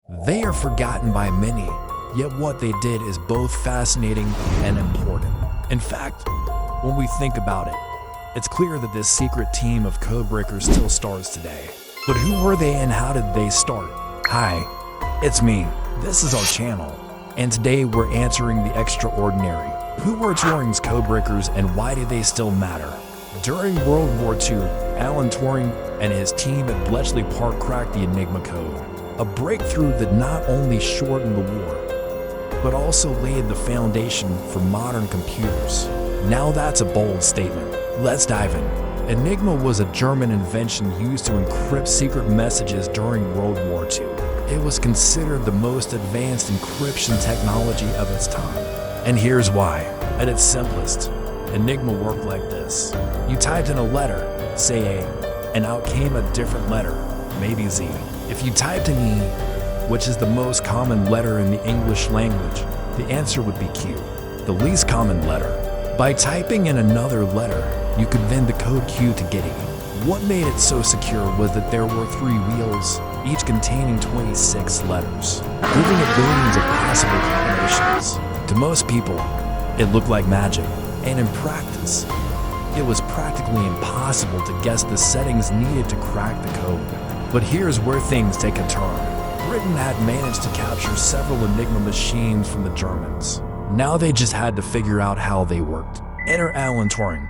They are forgotten by many, yet what they did is both fascinating and important. In fact, when we think about it, it's clear that this secret team of codebreakers still stars today. But who were they and how did they start? Hi, it's me. This is our channel, and today we're answering the extraordinary. Who were Turing's codebreakers and why do they still matter? During World War II, Alan Turing and his team at Bletchley Park cracked the Enigma code, a breakthrough that not only shortened the war, but also laid the foundation for modern computers. Now that's a bold statement. Let's dive in. Enigma was a German invention used to encrypt secret messages during World War II. It was considered the most advanced encryption technology of its time. And here's why. At its simplest, Enigma worked like this. You typed in a letter, say A, and out came a different letter, maybe Z. If you typed in E, which is the most common letter in the English language, the answer would be Q, the least common letter. By typing in another letter, you could then decode Q to get E. What made it so secure was that there were 3 wheels, each containing 26 letters, giving it billions of possible combinations. To most people, it looked like magic, and in practice, it was practically impossible to guess the settings needed to crack the code. But here's where things take a turn. Britain had managed to capture several Enigma machines from the Germans. Now they just had to figure out how they worked. Enter Alan Turing,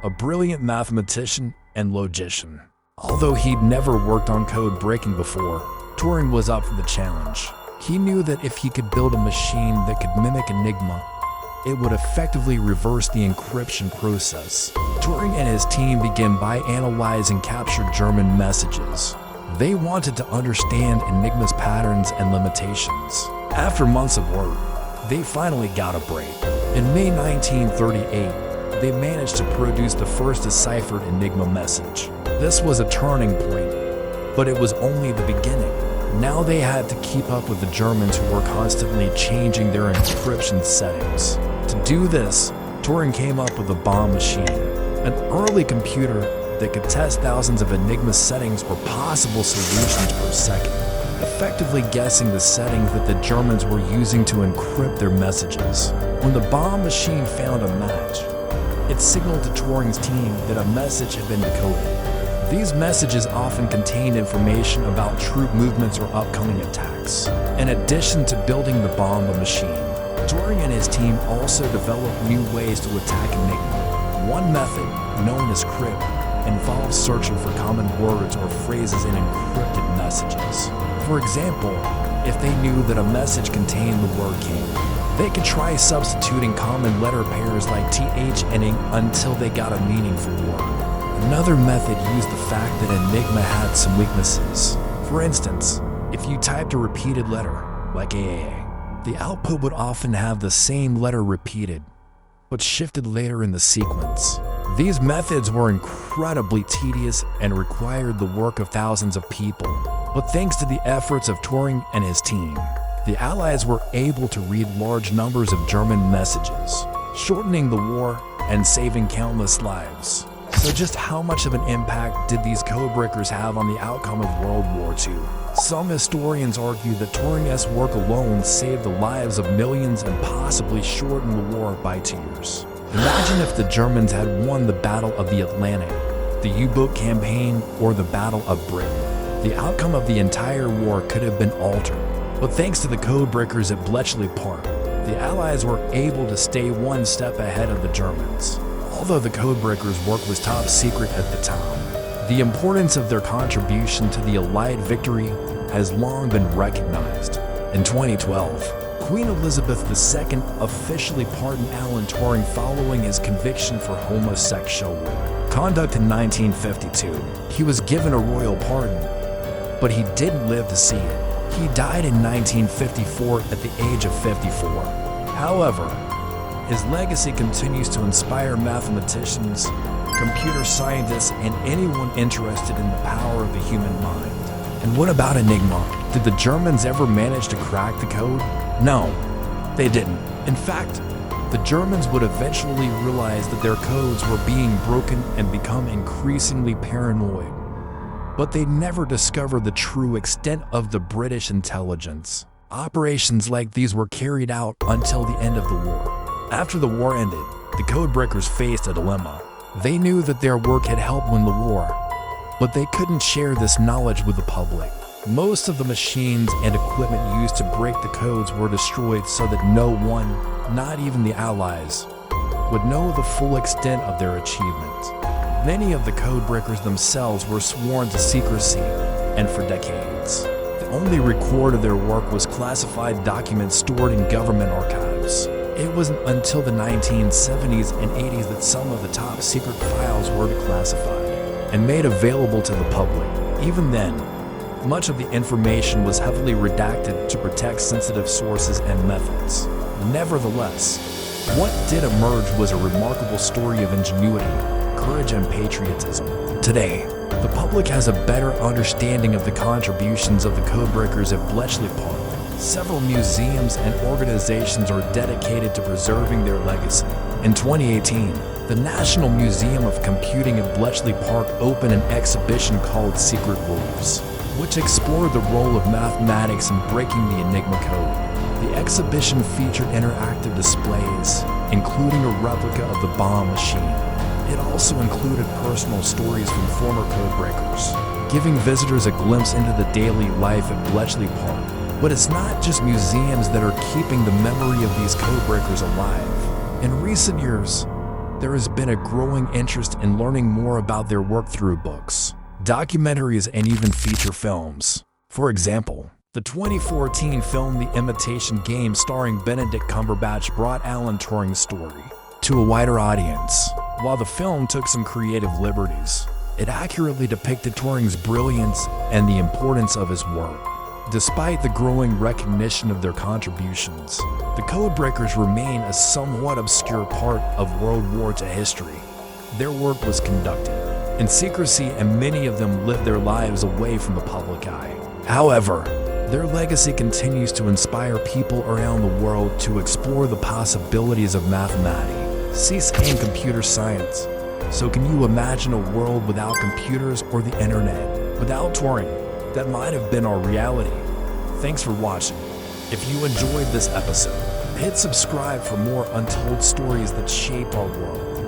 a brilliant mathematician and logician. Although he'd never worked on code breaking before, Turing was up for the challenge. He knew that if he could build a machine that could mimic Enigma, it would effectively reverse the encryption process. Turing and his team began by analyzing captured German messages. They wanted to understand Enigma's patterns and limitations. After months of work, they finally got a break. In May 1938, they managed to produce the first deciphered Enigma message. This was a turning point, but it was only the beginning. Now they had to keep up with the Germans who were constantly changing their encryption settings. To do this, Turing came up with a bomb machine, an early computer that could test thousands of Enigma settings or possible solutions per second, effectively guessing the settings that the Germans were using to encrypt their messages. When the bomb machine found a match, it signaled to Turing's team that a message had been decoded. These messages often contained information about troop movements or upcoming attacks. In addition to building the bomb machine, Turing and his team also developed new ways to attack Enigma. One method, known as crypt, involves searching for common words or phrases in encrypted messages. For example, if they knew that a message contained the word king, they could try substituting common letter pairs like TH and ing until they got a meaningful word. Another method used the fact that Enigma had some weaknesses. For instance, if you typed a repeated letter, like AAA, the output would often have the same letter repeated, but shifted later in the sequence. These methods were incredibly tedious and required the work of thousands of people. But thanks to the efforts of Turing and his team, the Allies were able to read large numbers of German messages, shortening the war and saving countless lives. So just how much of an impact did these codebreakers have on the outcome of World War II? Some historians argue that Turing's work alone saved the lives of millions and possibly shortened the war by 2 years. Imagine if the Germans had won the Battle of the Atlantic, the U-boat campaign, or the Battle of Britain. The outcome of the entire war could have been altered. But thanks to the codebreakers at Bletchley Park, the Allies were able to stay one step ahead of the Germans. Although the codebreakers' work was top secret at the time, the importance of their contribution to the Allied victory has long been recognized. In 2012, Queen Elizabeth II officially pardoned Alan Turing following his conviction for homosexual conduct in 1952. He was given a royal pardon, but he didn't live to see it. He died in 1954 at the age of 54. However, his legacy continues to inspire mathematicians, computer scientists, and anyone interested in the power of the human mind. And what about Enigma? Did the Germans ever manage to crack the code? No, they didn't. In fact, the Germans would eventually realize that their codes were being broken and become increasingly paranoid. but they never discovered the true extent of the British intelligence. Operations like these were carried out until the end of the war. After the war ended, the codebreakers faced a dilemma. They knew that their work had helped win the war, but they couldn't share this knowledge with the public. Most of the machines and equipment used to break the codes were destroyed so that no one, not even the Allies, would know the full extent of their achievement. Many of the codebreakers themselves were sworn to secrecy, and for decades, the only record of their work was classified documents stored in government archives. It wasn't until the 1970s and 80s that some of the top secret files were declassified and made available to the public. Even then, much of the information was heavily redacted to protect sensitive sources and methods. Nevertheless, what did emerge was a remarkable story of ingenuity, courage, and patriotism. Today, the public has a better understanding of the contributions of the codebreakers at Bletchley Park. Several museums and organizations are dedicated to preserving their legacy. In 2018, the National Museum of Computing at Bletchley Park opened an exhibition called Secret Rules, which explored the role of mathematics in breaking the Enigma code. The exhibition featured interactive displays, including a replica of the bomb machine. It also included personal stories from former codebreakers, giving visitors a glimpse into the daily life at Bletchley Park. But it's not just museums that are keeping the memory of these codebreakers alive. In recent years, there has been a growing interest in learning more about their work through books, documentaries, and even feature films. For example, the 2014 film The Imitation Game starring Benedict Cumberbatch brought Alan Turing's story to a wider audience. While the film took some creative liberties, it accurately depicted Turing's brilliance and the importance of his work. Despite the growing recognition of their contributions, the codebreakers remain a somewhat obscure part of World War II history. Their work was conducted in secrecy, and many of them lived their lives away from the public eye. However, their legacy continues to inspire people around the world to explore the possibilities of mathematics and computer science. So can you imagine a world without computers or the internet? Without Turing, that might have been our reality. Thanks for watching. If you enjoyed this episode, hit subscribe for more untold stories that shape our world.